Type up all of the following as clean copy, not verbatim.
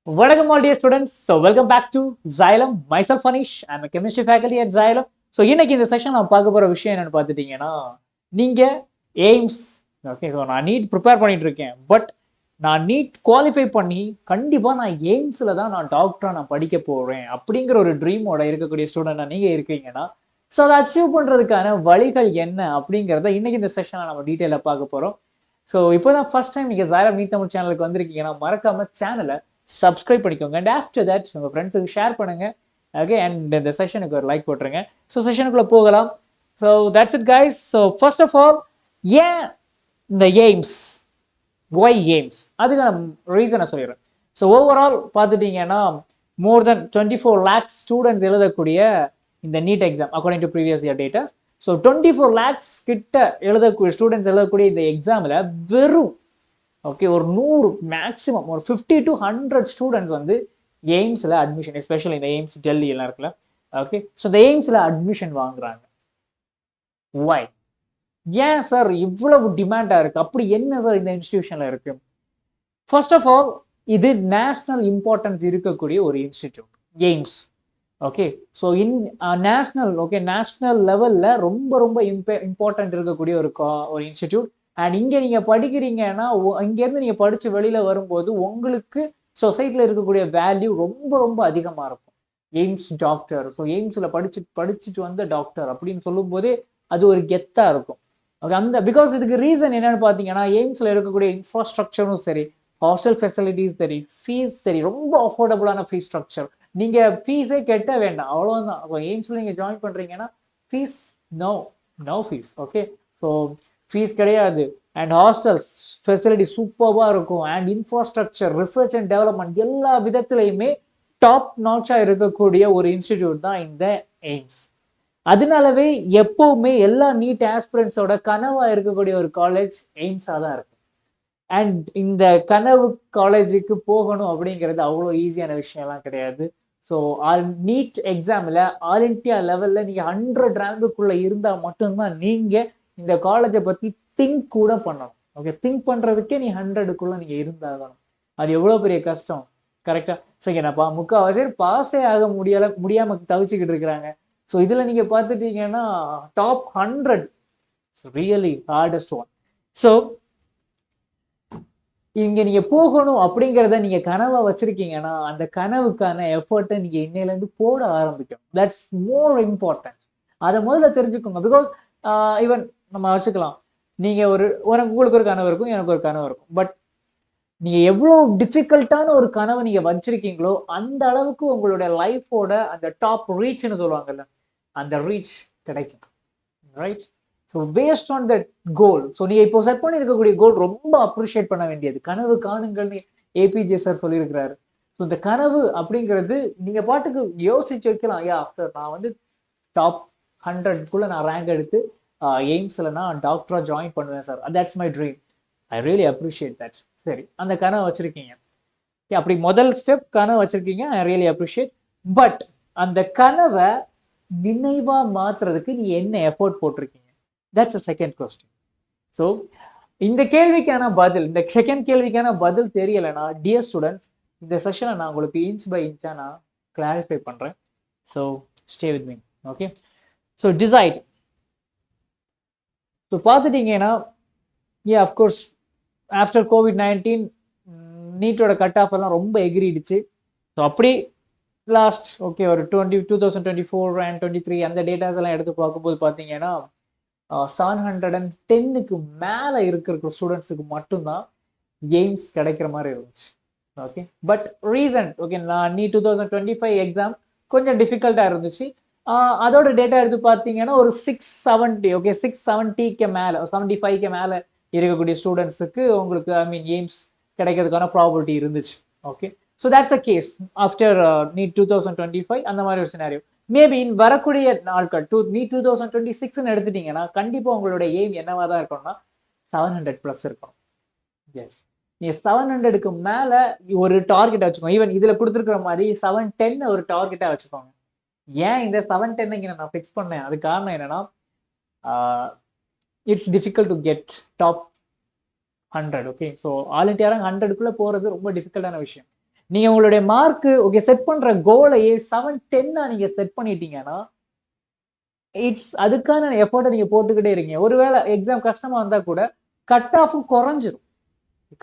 Welcome all dear students. So welcome back to Xylem. Myself Anish. I'm a chemistry faculty at Xylem. So இன்னைக்கு இந்த session நான் பார்க்க போற விஷயம் என்னன்னு பார்த்துட்டீங்கன்னா நீங்க எய்ம்ஸ் ஓகே ஸோ நான் நீட் ப்ரிப்பேர் பண்ணிட்டு இருக்கேன். பட் நான் நீட் குவாலிஃபை பண்ணி கண்டிப்பா நான் எய்ம்ஸ்ல தான் நான் டாக்டரா நான் படிக்க போறேன் அப்படிங்கிற ஒரு ட்ரீமோட இருக்கக்கூடிய ஸ்டூடெண்டா நீங்க இருக்கீங்கன்னா ஸோ அதை அச்சீவ் பண்றதுக்கான வழிகள் என்ன அப்படிங்கிறத இன்னைக்கு இந்த செஷனை நம்ம டீட்டெயிலாக பார்க்க போறோம். ஸோ இப்போதான் ஃபர்ஸ்ட் டைம் நீங்க Xylem நீட் தமிழ் சேனலுக்கு வந்திருக்கீங்கன்னா மறக்காம சேனலை சப்ஸ்கிரைப் பண்ணிக்கோங்க அண்ட் ஆஃப்டர் தட் உங்கள் ஃப்ரெண்ட்ஸுக்கு ஷேர் பண்ணுங்க. ஓகே அண்ட் இந்த செஷனுக்கு ஒரு லைக் போட்டுருங்க. ஸோ செஷனுக்குள்ளே போகலாம். So that's it guys. So first of all ஏன் இந்த எய்ம்ஸ் ஒய் எய்ம்ஸ் அதுக்கான ரீசனை சொல்லிடுறேன். ஸோ ஓவரால் பார்த்துட்டீங்கன்னா மோர் தென் 24 lakhs ஸ்டூடெண்ட்ஸ் எழுதக்கூடிய இந்த NEET exam according to previous year datas. So 24 lakhs கிட்ட எழுதக்கூடிய ஸ்டூடெண்ட்ஸ் எழுதக்கூடிய இந்த எக்ஸாமில் வெறும் ஓகே ஒரு 100 மேக்ஸிமம் ஒரு 50 to 100 ஸ்டூடெண்ட்ஸ் வந்து எய்ம்ஸில் அட்மிஷன், எஸ்பெஷலி இந்த எய்ம்ஸ் டெல்லி எல்லாம் இருக்குல்ல, ஓகே ஸோ இந்த எய்ம்ஸில் அட்மிஷன் வாங்குறாங்க. ஒய்? ஏன் சார் இவ்வளவு டிமாண்டா இருக்கு? அப்படி என்ன சார் இந்த இன்ஸ்டிடியூஷன்ல இருக்கு? ஃபர்ஸ்ட் ஆஃப் ஆல் இது நேஷனல் இம்பார்ட்டன்ஸ் இருக்கக்கூடிய ஒரு institute AIIMS. Okay so national லெவல்ல ரொம்ப ரொம்ப இம்பார்ட்டன்ட் இருக்கக்கூடிய ஒரு இன்ஸ்டிடியூட். அண்ட் இங்க நீங்க படிக்கிறீங்கன்னா இங்கேருந்து நீங்க படிச்சு வெளியில வரும்போது உங்களுக்கு சொசைட்டில இருக்கக்கூடிய வேல்யூ ரொம்ப ரொம்ப அதிகமா இருக்கும். எய்ம்ஸ் டாக்டர், ஸோ எய்ம்ஸ்ல படிச்சுட்டு வந்த டாக்டர் அப்படின்னு சொல்லும் போதே அது ஒரு கெத்தா இருக்கும். ஓகே அந்த பிகாஸ் இதுக்கு ரீசன் என்னன்னு பார்த்தீங்கன்னா எய்ம்ஸ்ல இருக்கக்கூடிய இன்ஃப்ராஸ்ட்ரக்சரும் சரி, ஹாஸ்டல் ஃபெசிலிட்டிஸ் சரி, ஃபீஸ் சரி, ரொம்ப அஃபோர்டபுளான ஃபீஸ் ஸ்ட்ரக்சர். நீங்க ஃபீஸே கெட்ட வேண்டாம், அவ்வளவுதான். எய்ம்ஸ்ல நீங்க ஜாயின் பண்றீங்கன்னா fees no fees. Okay so fees கிடையாது. அண்ட் ஹாஸ்டல்ஸ் ஃபெசிலிட்டி சூப்பராக இருக்கும். And infrastructure, research and development எல்லா விதத்திலையுமே டாப் நாட்சா இருக்கக்கூடிய ஒரு இன்ஸ்டிடியூட் தான் இந்த எய்ம்ஸ். அதனாலவே எப்பவுமே எல்லா நீட் ஆஸ்பிரன்ஸோட கனவா இருக்கக்கூடிய ஒரு காலேஜ் எய்ம்ஸா தான் இருக்கு. அண்ட் இந்த கனவு காலேஜுக்கு போகணும் அப்படிங்கிறது அவ்வளோ ஈஸியான விஷயம்லாம் கிடையாது. ஸோ நீட் எக்ஸாமில் ஆல் இண்டியா லெவலில் நீங்கள் 100 ரேங்குக்குள்ளே இருந்தால் மட்டும்தான் நீங்கள் இந்த காலேஜை பற்றி திங்க் கூட பண்ணணும். ஓகே திங்க் பண்ணுறதுக்கே நீ 100க்குள்ளே நீங்கள் இருந்தாகணும். அது எவ்வளோ பெரிய கஷ்டம், கரெக்டாக? ஸோ என்னப்பா முக்கால்வாசி பாஸே ஆக முடியாமல் தவிச்சுக்கிட்டு இருக்கிறாங்க. ஸோ இதில் நீங்கள் பார்த்துட்டீங்கன்னா top 100 really hardest one. So இங்க நீங்க போகணும் அப்படிங்கிறத நீங்க கனவா வச்சிருக்கீங்கன்னா அந்த கனவுக்கான எஃபர்ட்டை நீங்க இன்னையில இருந்து போட ஆரம்பிக்கும். That's more important. அதை முதல்ல தெரிஞ்சுக்கோங்க. பிகாஸ் ஈவன் நம்ம வச்சுக்கலாம், நீங்க உங்களுக்கு ஒரு கனவு இருக்கும், எனக்கு ஒரு கனவு இருக்கும். பட் நீங்க எவ்வளவு டிஃபிகல்ட்டான ஒரு கனவை நீங்க வச்சிருக்கீங்களோ அந்த அளவுக்கு உங்களுடைய லைஃபோட அந்த டாப் ரீச்னு சொல்லுவாங்கல்ல, அந்த ரீச் கிடைக்கும். Right? So based on that goal. So நீங்க இப்போ செட் பண்ணி இருக்கக்கூடிய கோல் ரொம்ப அப்ரிஷியேட் பண்ண வேண்டியது. கனவு காணுங்கள்னு ஏபிஜே சார் சொல்லியிருக்கிறாரு. ஸோ இந்த கனவு அப்படிங்கிறது நீங்க பாட்டுக்கு யோசிச்சு வைக்கலாம். சார் நான் வந்து டாப் 100க்குள்ள நான் ரேங்க் எடுத்து எய்ம்ஸ்ல நான் டாக்டரா ஜாயின் பண்ணுவேன் sir, that's my dream. I really appreciate that. சரி, அந்த கனவு வச்சிருக்கீங்க, அப்படி முதல் ஸ்டெப் கனவு வச்சிருக்கீங்க, ஐ ரியலி அப்ரிஷியேட். பட் அந்த கனவை நினைவா மாத்துறதுக்கு நீ என்ன எஃபோர்ட் போட்டிருக்கீங்க? That's a second question. So இந்த கேள்விக்கான பதில், இந்த செகண்ட் கேள்விக்கான பதில் தெரியலைன்னா டியர் ஸ்டூடெண்ட்ஸ் இந்த செஷனை நான் உங்களுக்கு இன்ச் பை இன்ச்சா நான் கிளாரிஃபை பண்றேன். So stay with me. Okay so decide. So பார்த்துட்டீங்கன்னா அஃப்கோர்ஸ் ஆஃப்டர் COVID-19 நீட்டோட கட் ஆஃப் எல்லாம் ரொம்ப எகிரிடுச்சு. ஸோ அப்படி லாஸ்ட் ஒரு 2024 and 23 அந்த டேட்டாஸ் எல்லாம் எடுத்து பார்க்கும்போது பார்த்தீங்கன்னா 710க்கு மேல இருக்கிற ஸ்டூடெண்ட்ஸுக்கு மட்டும்தான் எய்ம்ஸ் கிடைக்கிற மாதிரி இருந்துச்சு. ஓகே பட் ரீசன்ட் நான் 2025 எக்ஸாம் கொஞ்சம் டிஃபிகல்ட்டா இருந்துச்சு. அதோட டேட்டா எடுத்து பார்த்தீங்கன்னா ஒரு 670 670க்கு மேல 75க்கு மேல இருக்கக்கூடிய ஸ்டூடெண்ட்ஸுக்கு உங்களுக்கு எய்ம்ஸ் கிடைக்கிறதுக்கான ப்ராபபிலிட்டி இருந்துச்சு. Okay so that's a case after NEET 2025 அந்த மாதிரி ஒரு சினாரியோ. மேபி வரக்கூடிய நாட்கள் நீட் 2026 எடுத்துட்டீங்கன்னா கண்டிப்பா உங்களுடைய எய்ம் என்னவா தான் இருக்கணும்னா 700+ இருக்கும். எஸ், நீங்க 700க்கு மேல ஒரு டார்கெட் வச்சுக்கோங்க. ஈவன் இதுல கொடுத்துருக்கிற மாதிரி 710 ஒரு டார்கெட்டா வச்சுக்கோங்க. ஏன் இந்த 710 இங்க நான் ஃபிக்ஸ் பண்ணேன், அது காரணம் என்னன்னா it's difficult to get top 100. Okay so all India rank 100க்குள்ள போறது ரொம்ப டிஃபிகல்ட்டான விஷயம். நீங்க உங்களுடைய மார்க் ஓகே செட் பண்ற கோலையே 710 நீங்க செட் பண்ணிட்டீங்கன்னா அதுக்கான எஃபோர்ட்டை நீங்க போட்டுக்கிட்டே இருக்கீங்க. ஒருவேளை எக்ஸாம் கஷ்டமா வந்தா கூட கட் ஆஃபும் குறைஞ்சிரும்.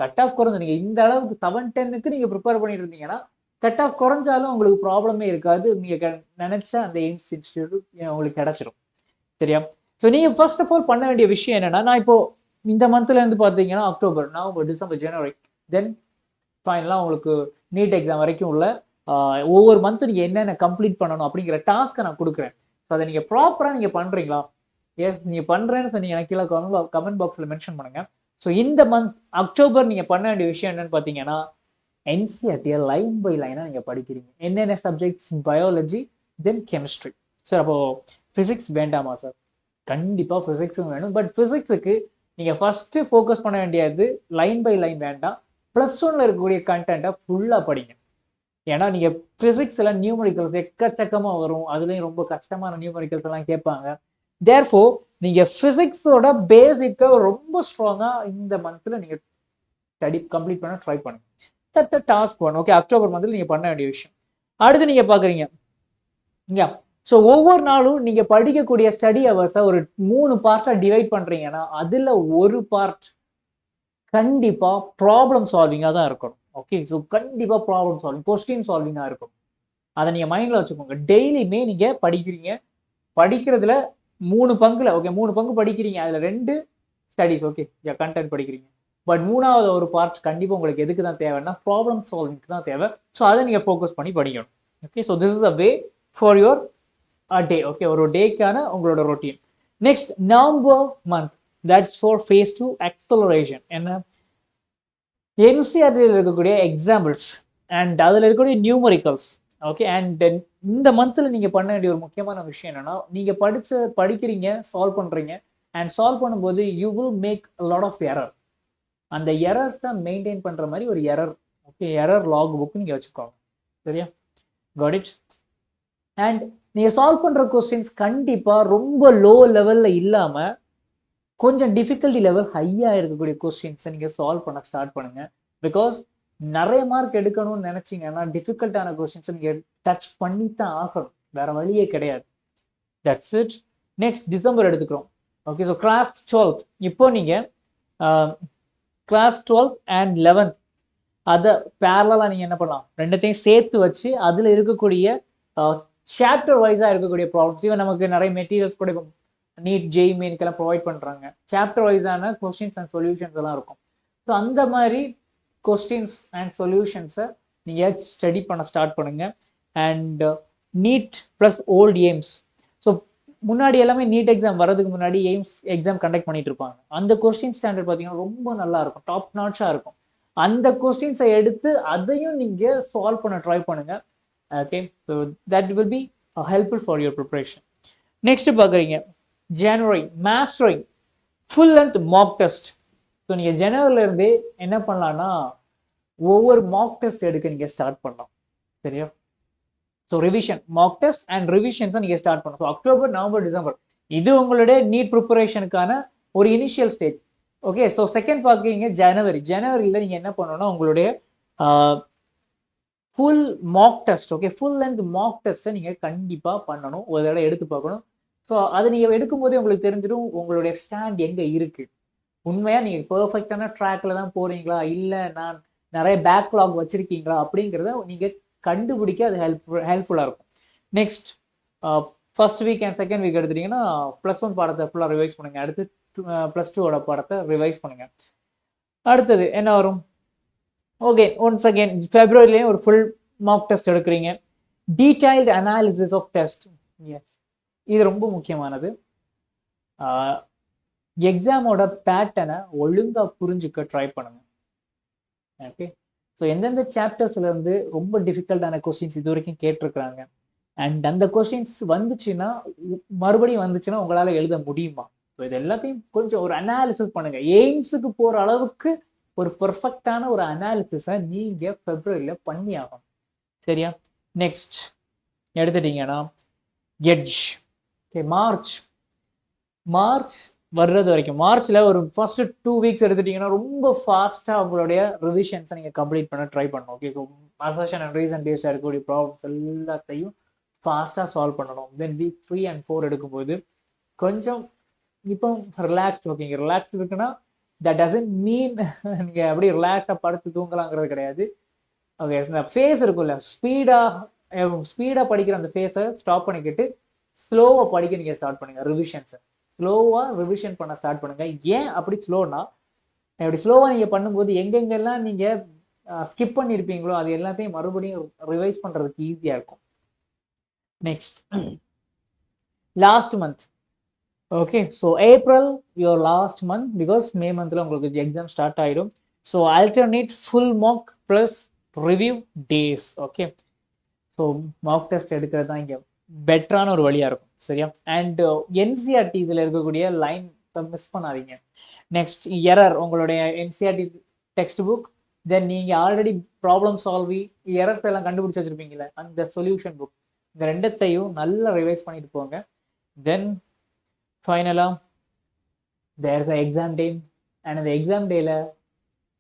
கட் ஆஃப் குறைஞ்சு நீங்க இந்த அளவுக்கு 710க்கு நீங்க ப்ரிப்பேர் பண்ணிட்டு இருந்தீங்கன்னா கட் ஆஃப் குறைஞ்சாலும் உங்களுக்கு ப்ராப்ளமே இருக்காது. நீங்க நினைச்ச அந்த எய்ம்ஸ் இன்ஸ்டிடியூட் உங்களுக்கு கிடைச்சிரும். சரியா? ஸோ நீங்க ஃபர்ஸ்ட் ஆஃப் ஆல் பண்ண வேண்டிய விஷயம் என்னன்னா, நான் இப்போ இந்த மந்த்ல இருந்து பாத்தீங்கன்னா அக்டோபர், நவம்பர், டிசம்பர், ஜனவரி, தென் ஃபைனலாக உங்களுக்கு நீட் எக்ஸாம் வரைக்கும் உள்ள ஒவ்வொரு மந்த்தும் நீங்கள் என்னென்ன கம்ப்ளீட் பண்ணணும் அப்படிங்கிற டாஸ்க்கை நான் கொடுக்குறேன். ஸோ அதை நீங்கள் ப்ராப்பராக நீங்கள் பண்ணுறீங்களா? எஸ் நீங்கள் பண்ணுறேன்னு சொன்னீங்க எனக்கு கீழே கமெண்ட் பாக்ஸில் மென்ஷன் பண்ணுங்க. ஸோ இந்த மந்த் அக்டோபர் நீங்கள் பண்ண வேண்டிய விஷயம் என்னன்னு பார்த்தீங்கன்னா, என்சிஆர்டியை லைன் பை லைனாக நீங்கள் படிக்கிறீங்க. என்னென்ன சப்ஜெக்ட்ஸ்? பயாலஜி, தென் கெமிஸ்ட்ரி. சார் அப்போ ஃபிசிக்ஸ் வேண்டாமா சார்? கண்டிப்பாக ஃபிசிக்ஸும் வேணும். பட் ஃபிசிக்ஸுக்கு நீங்கள் ஃபர்ஸ்ட் ஃபோக்கஸ் பண்ண வேண்டியது லைன் பை லைன் வேண்டாம், ப்ளஸ் ஒன்ல இருக்கக்கூடிய கண்டென்ட்டை ஃபுல்லாக படிங்க. ஏன்னா நீங்கள் ஃபிசிக்ஸில் நியூமரிக்கல்ஸ் எக்கச்சக்கமாக வரும், அதுலேயும் ரொம்ப கஷ்டமான நியூமரிக்கல்ஸ் எல்லாம் கேட்பாங்க. தேர்ஃபோர் நீங்கள் ஃபிசிக்ஸோட பேசிக்கை ரொம்ப ஸ்ட்ராங்காக இந்த மந்த்தில் நீங்கள் ஸ்டடி கம்ப்ளீட் பண்ண ட்ரை பண்ணுங்க. That task one. Okay, October மந்த்தில் நீங்கள் பண்ண வேண்டிய விஷயம். அடுத்து நீங்கள் பார்க்குறீங்க இங்கே, ஸோ ஒவ்வொரு நாளும் நீங்கள் படிக்கக்கூடிய ஸ்டடி ஹவர்ஸை ஒரு 3 பார்ட்டாக டிவைட் பண்ணுறீங்கன்னா அதில் ஒரு பார்ட் கண்டிப்பா ப்ராப்ளம் சால்விங்கா தான் இருக்கணும். ஓகே, ஸோ கண்டிப்பா ப்ராப்ளம் சால்விங், கொஸ்டின் சால்விங்கா இருக்கும். அதை நீங்க மைண்ட்ல வச்சுக்கோங்க. டெய்லியுமே நீங்க படிக்கிறீங்க, படிக்கிறதுல 3 பங்குல ஓகே 3 பங்கு படிக்கிறீங்க, அதுல 2 ஸ்டடிஸ் ஓகே கண்டென்ட் படிக்கிறீங்க. பட் 3வது ஒரு பார்ட் கண்டிப்பா உங்களுக்கு எதுக்கு தான் தேவைன்னா ப்ராப்ளம் சால்விங்க்கு தான் தேவை. ஸோ அதை நீங்க ஃபோக்கஸ் பண்ணி படிக்கணும். Okay, so this is a way for your day. Okay, ஒரு டேக்கான உங்களோட routine. Next November month, that's for phase 2 acceleration. என்ன? என்சிஆர்டியில் இருக்கக்கூடிய எக்ஸாம்பிள்ஸ் அண்ட் அதில் இருக்கக்கூடிய நியூமரிக்கல்ஸ். ஓகே, அண்ட் இந்த மந்த்தில் நீங்கள் பண்ண வேண்டிய ஒரு முக்கியமான விஷயம் என்னன்னா, நீங்கள் படிக்கிறீங்க, சால்வ் பண்ணுறீங்க, அண்ட் சால்வ் பண்ணும்போது you will make lot of error. அந்த எரர்ஸ் தான் மெயின்டைன் பண்ணுற மாதிரி ஒரு error, okay, error log book நீங்கள் வச்சுக்கோங்க. சரியா? Got it? அண்ட் நீங்கள் சால்வ் பண்ணுற கொஸ்டின்ஸ் கண்டிப்பாக ரொம்ப லோ லெவலில் இல்லாமல் கொஞ்சம் டிஃபிகல்ட்டி லெவல் ஹையாக இருக்கக்கூடிய கொஸ்டின்ஸை நீங்கள் சால்வ் பண்ண ஸ்டார்ட் பண்ணுங்க. பிகாஸ் நிறைய மார்க் எடுக்கணும்னு நினைச்சீங்கன்னா டிஃபிகல்ட்டான கொஸ்டின்ஸை நீங்கள் டச் பண்ணி தான் ஆகணும், வேற வழியே கிடையாது. That's it. நெக்ஸ்ட் டிசம்பர் எடுத்துக்கிறோம். ஓகே, ஸோ கிளாஸ் 12, இப்போ நீங்கள் கிளாஸ் 12 அண்ட் 11 அதை பேரலாக நீங்கள் என்ன பண்ணலாம், ரெண்டுத்தையும் சேர்த்து வச்சு அதில் இருக்கக்கூடிய சாப்டர் வைஸாக இருக்கக்கூடிய ப்ராப்ளம்ஸ், இவன் நமக்கு நிறைய மெட்டீரியல்ஸ் கூட நீட் ஜெய் மெயின்க்கெல்லாம் ப்ரொவைட் பண்ணுறாங்க. சாப்டர் வைஸான கொஸ்டின்ஸ் அண்ட் சொல்யூஷன்ஸ் எல்லாம் இருக்கும். ஸோ அந்த மாதிரி கொஸ்டின்ஸ் அண்ட் சொல்யூஷன்ஸை நீங்கள் ஸ்டடி பண்ண ஸ்டார்ட் பண்ணுங்க. And NEET plus old AIIMS. So முன்னாடி எல்லாமே நீட் எக்ஸாம் வரதுக்கு முன்னாடி எய்ம்ஸ் எக்ஸாம் கண்டக்ட் பண்ணிட்டு இருப்பாங்க. அந்த கொஸ்டின் ஸ்டாண்டர்ட் பார்த்தீங்கன்னா ரொம்ப நல்லா இருக்கும், டாப் நாட்சாக இருக்கும். அந்த கொஸ்டின்ஸை எடுத்து அதையும் நீங்கள் சால்வ் பண்ண ட்ரை பண்ணுங்க. Okay, so that will be helpful for your preparation. Next பார்க்குறீங்க January, mastering full length mock test. So நீங்கள் ஜனவரிலேருந்தே என்ன பண்ணலான்னா ஒவ்வொரு மாக் டெஸ்ட் எடுக்க நீங்கள் ஸ்டார்ட் பண்ணலாம். சரியா? So revision, mock test and ரிவிஷன்ஸை நீங்கள் ஸ்டார்ட் பண்ணலாம். ஸோ அக்டோபர், நவம்பர், டிசம்பர் இது உங்களுடைய நீட் ப்ரிப்பரேஷனுக்கான ஒரு initial stage. Okay, so second பார்க்குறீங்க ஜனவரி. ஜனவரியில் நீங்கள் என்ன பண்ணணும்னா உங்களுடைய full mock test, okay, full length mock டெஸ்ட்டை நீங்கள் கண்டிப்பாக பண்ணணும், ஒரு தடவை எடுத்து பார்க்கணும். ஸோ அதை நீங்கள் எடுக்கும்போதே உங்களுக்கு தெரிஞ்சிடும் உங்களுடைய ஸ்டாண்ட் எங்கே இருக்கு. உண்மையாக நீங்கள் பெர்ஃபெக்டான ட்ராக்ல தான் போறீங்களா, இல்லை நான் நிறைய பேக்லாக் வச்சிருக்கீங்களா அப்படிங்கிறத நீங்கள் கண்டுபிடிக்க அது ஹெல்ப்ஃபுல்லாக இருக்கும். Next first week and second week எடுத்துட்டீங்கன்னா +1 பாடத்தை ஃபுல்லாக ரிவைஸ் பண்ணுங்க. அடுத்து +2 பாடத்தை ரிவைஸ் பண்ணுங்க. அடுத்தது என்ன வரும்? ஓகே, ஒன்ஸ் அகேன் ஃபெப்ரவரிலேயும் ஒரு ஃபுல் மார்க் டெஸ்ட் எடுக்கிறீங்க. Detailed analysis of test. இது ரொம்ப முக்கியமானது. எக்ஸாமோட பேட்டர்னை ஒழுங்கா புரிஞ்சுக்க ட்ரை பண்ணுங்க. ஓகே, ஸோ எந்தெந்த சாப்டர்ஸ்ல இருந்து ரொம்ப டிஃபிகல்ட்டான கொஸ்டின்ஸ் இது வரைக்கும் கேட்டிருக்கிறாங்க, அண்ட் அந்த கொஸ்டின்ஸ் வந்துச்சுன்னா மறுபடியும் வந்துச்சுன்னா உங்களால் எழுத முடியுமா? ஸோ இது எல்லாத்தையும் கொஞ்சம் ஒரு அனாலிசிஸ் பண்ணுங்க. எய்ம்ஸுக்கு போகிற அளவுக்கு ஒரு பெர்ஃபெக்டான ஒரு அனாலிசிஸை நீங்கள் ஃபெப்ரவரியில் பண்ணி ஆகணும். சரியா? நெக்ஸ்ட் எடுத்துட்டீங்கன்னா எட்ஜ். ஓகே, மார்ச் வர்றது வரைக்கும் மார்ச்ல ஒரு ஃபர்ஸ்ட் 2 வீக்ஸ் எடுத்துட்டீங்கன்னா ரொம்ப ஃபாஸ்டா உங்களுடைய ரிவிஷன்ஸை நீங்க கம்ப்ளீட் பண்ண ட்ரை பண்ணணும். Okay, so assertion and reason பேஸ்டா இருக்கக்கூடிய ப்ராப்ளம்ஸ் எல்லாத்தையும் ஃபாஸ்டா சால்வ் பண்ணணும். தென் வீக் 3 and 4 எடுக்கும்போது கொஞ்சம் இப்போ ரிலாக்ஸ்ட். ஓகேங்க, ரிலாக்ஸ்ட் இருக்குன்னா தட் டசன்ட் மீன் நீங்க அப்படியே ரிலாக்ஸா படுத்து தூங்கலாங்கிறது கிடையாது. ஓகே, இந்த ஃபேஸ் இருக்கும்ல, ஸ்பீடா படிக்கிற அந்த ஃபேஸை ஸ்டாப் பண்ணிக்கிட்டு ஸ்லோவா படிக்க நீங்க ஸ்டார்ட் பண்ணுங்க. ரிவிஷன்ஸை ஸ்லோவா ரிவிஷன் பண்ண ஸ்டார்ட் பண்ணுங்க. ஏன் அப்படி ஸ்லோனா, அப்படி ஸ்லோவா நீங்க பண்ணும்போது எங்கெங்கெல்லாம் நீங்க ஸ்கிப் பண்ணியிருப்பீங்களோ அது எல்லாத்தையும் மறுபடியும் ரிவைஸ் பண்றதுக்கு ஈஸியா இருக்கும். Next, last month. Okay, so April your last month, because May மந்த்ல உங்களுக்கு எக்ஸாம் ஸ்டார்ட் ஆயிடும். So alternate full mark plus review days. Okay, so mark test எடுக்கிறது தான் இங்கே பெட்டரான ஒரு வழியாக இருக்கும். சரியா? அண்ட் என்சிஆர்டி இதில் இருக்கக்கூடிய லைன் மிஸ் பண்ணாதீங்க. Next, error. உங்களுடைய என்சிஆர்டி டெக்ஸ்ட் புக், தென் நீங்கள் ஆல்ரெடி ப்ராப்ளம் சால்வி எரர்ஸ் எல்லாம் கண்டுபிடிச்சி வச்சிருப்பீங்களே அந்த சொல்யூஷன் புக், இந்த ரெண்டத்தையும் நல்லா ரிவைஸ் பண்ணிட்டு போங்க. தென் ஃபைனலாக there is a exam day, and அந்த எக்ஸாம் டேல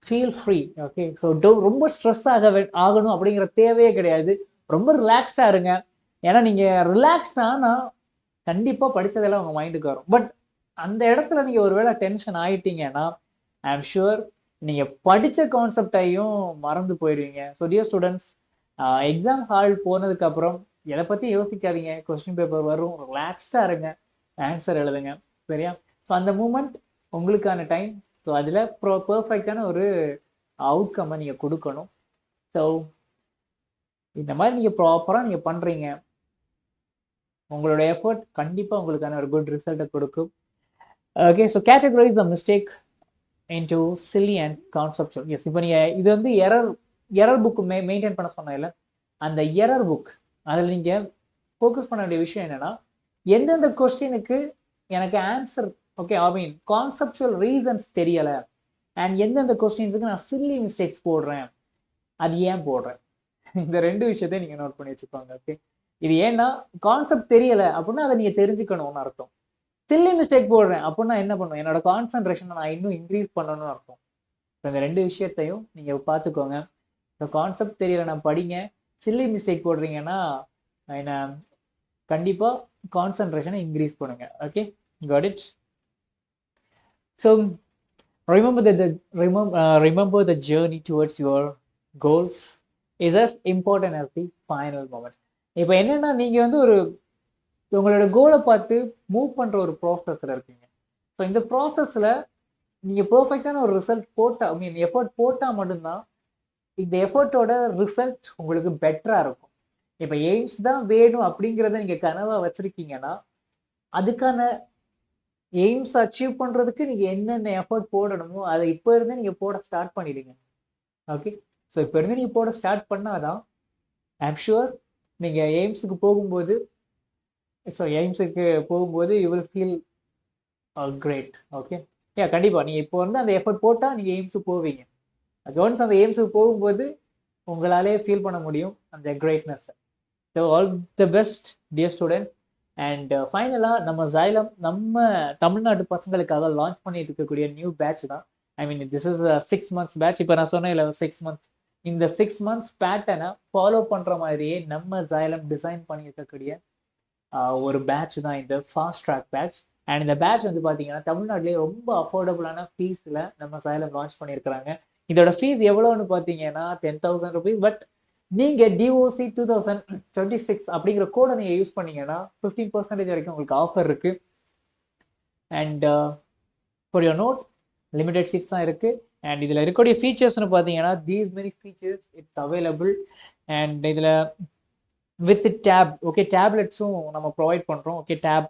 ஃபீல் ஃப்ரீ. ஓகே, ஸோ ரொம்ப ஸ்ட்ரெஸ் ஆகணும் அப்படிங்கிற தேவையே கிடையாது. ரொம்ப ரிலாக்ஸ்டா இருங்க. ஏன்னா நீங்க ரிலாக்ஸ்டானா கண்டிப்பா படிச்சதெல்லாம் உங்க மைண்டுக்கு வரும். பட் அந்த இடத்துல நீங்க ஒருவேளை டென்ஷன் ஆயிட்டீங்கன்னா ஐ எம் ஷுர் நீங்க படிச்ச கான்செப்டையும் மறந்து போயிடுவீங்க. So dear students, exam hall போனதுக்கு அப்புறம் எதை பத்தி யோசிக்காதீங்க. கொஸ்டின் பேப்பர் வரும், ரிலாக்ஸ்டா இருங்க, ஆன்சர் எழுதுங்க. சரியா? ஸோ அந்த மூமெண்ட் உங்களுக்கான டைம். ஸோ அதில் பர்ஃபெக்டான ஒரு அவுட்கம்மை நீங்கள் கொடுக்கணும். ஸோ இந்த மாதிரி நீங்கள் ப்ராப்பராக நீங்கள் பண்ணுறீங்க, உங்களோட எஃபர்ட் கண்டிப்பாக உங்களுக்கான ஒரு குட் ரிசல்ட்டை கொடுக்கும். Okay, so categorize the mistake into silly and conceptual. Yes, இப்போ நீங்கள் இது வந்து எரர் புக் மெயின்டைன் பண்ண சொன்னதில்ல, அந்த எரர் புக் அதில் நீங்கள் ஃபோக்கஸ் பண்ண வேண்டிய விஷயம் என்னென்னா, எந்தெந்த கொஸ்டினுக்கு எனக்கு answer okay I mean conceptual reasons தெரியலை, அண்ட் எந்தெந்த கொஸ்டின்ஸுக்கு நான் சில்லி மிஸ்டேக்ஸ் போடுறேன், அது ஏன் போடுறேன், இந்த ரெண்டு விஷயத்தையும் நீங்கள் நோட் பண்ணி வச்சுக்கோங்க. ஓகே, இது ஏன்னா கான்செப்ட் தெரியலை அப்படின்னா அதை நீங்கள் தெரிஞ்சுக்கணும்னு அர்த்தம். சில்லி மிஸ்டேக் போடுறேன் அப்படின்னா என்ன பண்ணுவேன், என்னோட கான்சென்ட்ரேஷனை நான் இன்னும் இன்க்ரீஸ் பண்ணணும்னு அர்த்தம். இந்த ரெண்டு விஷயத்தையும் நீங்கள் பார்த்துக்கோங்க. இந்த கான்செப்ட் தெரியலை நான் படிங்க, சில்லி மிஸ்டேக் போடுறீங்கன்னா என்ன கண்டிப்பாக கான்சென்ட்ரேஷனை இன்க்ரீஸ் பண்ணுங்க. Okay, got it. So remember the journey towards your goals is as important as the final moment. இப்போ என்னன்னா நீங்க வந்து ஒரு உங்களோட கோலை பார்த்து மூவ் பண்ற ஒரு ப்ராசஸ்ல இருக்கீங்க. ஸோ இந்த ப்ராசஸ்ல நீங்க பெர்ஃபெக்டான ஒரு ரிசல்ட் போட்டா, ஐ மீன் எஃபர்ட் போட்டா மட்டும்தான் இந்த எஃபர்ட்டோட ரிசல்ட் உங்களுக்கு பெட்டரா இருக்கும். இப்போ எய்ம்ஸ் தான் வேணும் அப்படிங்கிறத நீங்க கனவா வச்சிருக்கீங்கன்னா அதுக்கான எய்ம்ஸ் அச்சீவ் பண்றதுக்கு நீங்க என்னென்ன எஃபர்ட் போடணுமோ அதை இப்போ இருந்தே நீங்க போட ஸ்டார்ட் பண்ணிடுங்க. ஓகே, ஸோ இப்போ இருந்து நீங்க போட ஸ்டார்ட் பண்ணாதான் ஐம் ஷுர் நீங்க எய்ம்ஸுக்கு போகும்போது you will feel great. Okay, கண்டிப்பா நீங்க இப்போ வந்து அந்த எஃபர்ட் போட்டா நீங்க எய்ம்ஸுக்கு போவீங்க. ஒன்ஸ் அந்த எய்ம்ஸுக்கு போகும்போது உங்களாலே ஃபீல் பண்ண முடியும் அந்த greatness. So all the best dear student. And ஃபைனலாக நம்ம ஜைலம் நம்ம தமிழ்நாட்டு பசங்களுக்காக லான்ச் பண்ணிட்டு இருக்கக்கூடிய நியூ பேட்ச் தான். I mean this is 6 months batch. இப்போ நான் சொன்னேன் இல்லை 6 months, இந்த 6 months பேட்டர்னை ஃபாலோ பண்ணுற மாதிரியே நம்ம ஜைலம் டிசைன் பண்ணியிருக்கக்கூடிய ஒரு பேட்ச் தான் இந்த ஃபாஸ்ட் ட்ராக் பேட்ச். அண்ட் இந்த பேட்ச் வந்து பார்த்தீங்கன்னா தமிழ்நாட்டிலேயே ரொம்ப அஃபோர்டபுளான ஃபீஸில் நம்ம ஜைலம் லான்ச் பண்ணியிருக்கிறாங்க. இதோட ஃபீஸ் எவ்வளோன்னு பார்த்தீங்கன்னா 10,000 rupees. பட் நீங்க டிஓசி 2026 அப்படிங்கிற கோடை நீங்க யூஸ் பண்ணீங்கன்னா 15% வரைக்கும் உங்களுக்கு ஆஃபர் இருக்கு. And for your note, limited seats தான் இருக்கு. அண்ட் இதுல இருக்கக்கூடிய ஃபீச்சர்ஸ்னு பார்த்தீங்கன்னா these many features it's available. And இதுல வித் டேப், ஓகே, டேப்லெட்ஸும் நம்ம ப்ரொவைட் பண்றோம். Okay, tab.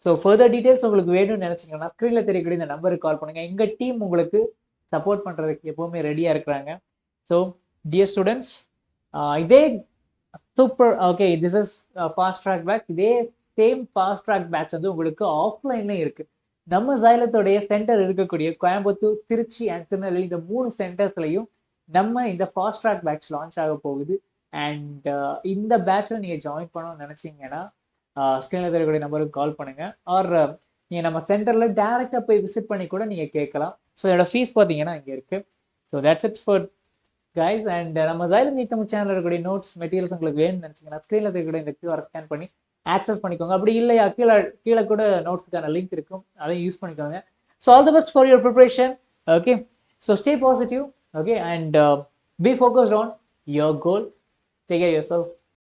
So further details உங்களுக்கு வேணும்னு நினைச்சீங்கன்னா ஸ்க்ரீன்ல தெரியக்கூடிய இந்த நம்பருக்கு கால் பண்ணுங்க. எங்க டீம் உங்களுக்கு சப்போர்ட் பண்றதுக்கு எப்பவுமே ரெடியா இருக்கிறாங்க. ஸோ டியர் ஸ்டூடெண்ட்ஸ், இதே super okay this is fast track batch. இதே சேம் ஃபாஸ்ட் ட்ராக் பேட்ச் வந்து உங்களுக்கு ஆஃப்லைன்லயும் இருக்கு. நம்ம ஜைலத்தோடைய சென்டர் இருக்கக்கூடிய கோயம்புத்தூர், திருச்சி அண்ட் திருநெல்வேலி, இந்த 3 சென்டர்ஸ்லையும் நம்ம இந்த ஃபாஸ்ட் ட்ராக் பேட்ச் லான்ச் ஆக போகுது. அண்ட் இந்த பேட்ச்ல நீங்க ஜாயின் பண்ணணும்னு நினைச்சீங்கன்னா ஸ்க்ரீனில் தெரியக்கூடிய நம்பருக்கு கால் பண்ணுங்கள். ஆர் நீங்கள் நம்ம சென்டரில் டேரெக்டாக போய் விசிட் பண்ணி கூட நீங்கள் கேட்கலாம். ஸோ என்னோட ஃபீஸ் பார்த்தீங்கன்னா இங்கே இருக்குது. So that's it for guys. And நம்ம ஜைலம் நீ தமிழ் சேனலில் இருக்கக்கூடிய நோட்ஸ் மெட்டீரியல்ஸ் உங்களுக்கு வேணும்னு நினச்சிங்கன்னா ஸ்க்ரீனில் தெரியக்கூடிய இந்த QR ஸ்கேன் பண்ணி ஆக்சஸ் பண்ணிக்கோங்க. அப்படி இல்லையா கீழே கீழே கூட நோட்ஸுக்கான லிங்க் இருக்கும், அதையும் யூஸ் பண்ணிக்கோங்க. So all the best for your preparation. Okay, so stay positive. Okay, and B focused on your goal. Take care your self.